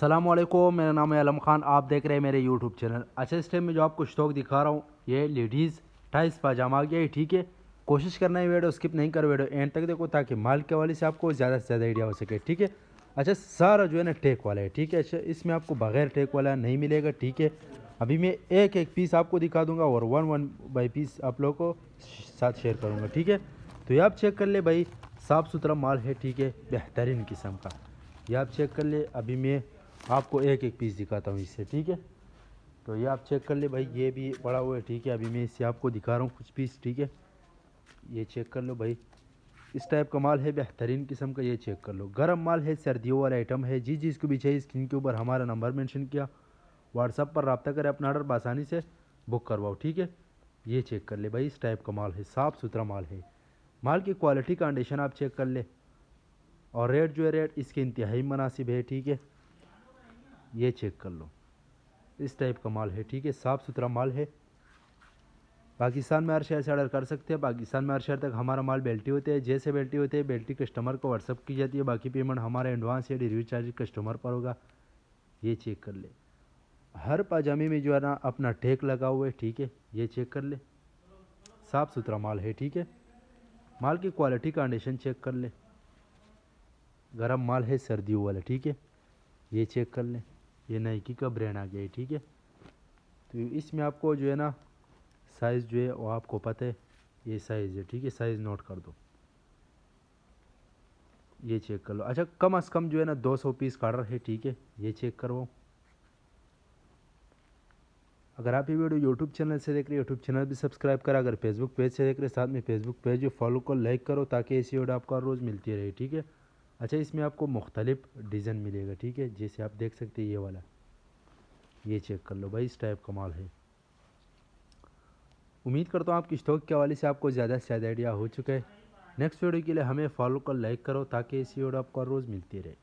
अस्सलामुअलैकुम, मेरा नाम है आलम खान। आप देख रहे हैं मेरे यूट्यूब चैनल। अच्छा, इस टाइम में जो आपको स्टॉक दिखा रहा हूँ ये लेडीज़ टाइस पाजामा आ गया है। ठीक है, कोशिश करना है वीडियो स्किप नहीं कर, वीडियो एंड तक देखो ताकि माल के वाले से आपको ज़्यादा से ज़्यादा आइडिया हो सके। ठीक है, अच्छा सारा जो है ना टेक वाला है। ठीक है, अच्छा इसमें आपको बगैर टेक वाला नहीं मिलेगा। ठीक है, अभी मैं एक एक पीस आपको दिखा दूंगा और वन बाई पीस आप लोगों को साथ शेयर करूँगा। ठीक है, तो ये आप चेक कर ले भाई, साफ़ सुथरा माल है। ठीक है, बेहतरीन किस्म का ये आप चेक कर ले। अभी मैं आपको एक एक पीस दिखाता हूँ इससे। ठीक है, तो ये आप चेक कर ले भाई, ये भी पड़ा हुआ है। ठीक है, अभी मैं इससे आपको दिखा रहा हूँ कुछ पीस। ठीक है, ये चेक कर लो भाई, इस टाइप का माल है बेहतरीन किस्म का। ये चेक कर लो, गर्म माल है, सर्दियों वाला आइटम है। जी जिसको भी चाहिए स्क्रीन के ऊपर हमारा नंबर मेंशन किया, व्हाट्सअप पर रब्ता करें, अपना ऑर्डर आसानी से बुक करवाओ। ठीक है, ये चेक कर ले भाई, इस टाइप का माल है, साफ़ सुथरा माल है। माल की क्वालिटी कंडीशन आप चेक कर ले, और रेट जो है रेट इसके इंतहाई मुनासिब है। ठीक है, ये चेक कर लो, इस टाइप का माल है। ठीक है, साफ़ सुथरा माल है। पाकिस्तान में हर शहर से ऑर्डर कर सकते हैं। पाकिस्तान में हर शहर तक हमारा माल बेल्टी होते हैं। जैसे बेल्टी होते हैं, बेल्टी कस्टमर को व्हाट्सअप की जाती है। बाकी पेमेंट हमारा एडवांस या डिलीवरी चार्ज कस्टमर पर होगा। ये चेक कर ले, हर पाजामे में जो है ना अपना टैग लगा हुआ है। ठीक है, ये चेक कर ले, साफ़ सुथरा माल है। ठीक है, माल की क्वालिटी कंडीशन चेक कर ले, गर्म माल है, सर्दियों वाला। ठीक है, ये चेक कर ले, ये नाइकी का ब्रांड आ गया है। ठीक है, तो इसमें आपको जो है ना साइज़ जो है वो आपको पता है, ये साइज़ है। ठीक है, साइज़ नोट कर दो, ये चेक कर लो। अच्छा, कम अज़ कम जो है ना 200 पीस का ऑर्डर है। ठीक है, ये चेक करवाओ। अगर आप ये वीडियो यूट्यूब चैनल से देख रहे हो, यूट्यूब चैनल भी सब्सक्राइब करा। अगर फेसबुक पेज से देख रहे हो, साथ में फेसबुक पेज फॉलो को लाइक करो ताकि ऐसी वीडियो आपको हर रोज़ मिलती रहे। ठीक है, अच्छा इसमें आपको मुख्तलिफ डिज़ाइन मिलेगा। ठीक है, जैसे आप देख सकते हैं ये वाला, ये चेक कर लो भाई, इस टाइप का माल है। उम्मीद करता हूँ आपकी स्टॉक के हवाले से आपको ज़्यादा से ज़्यादा आइडिया हो चुका है। नेक्स्ट वीडियो के लिए हमें फॉलो कर लाइक करो ताकि ऐसी वीडियो आपको हर रोज़ मिलती रहे।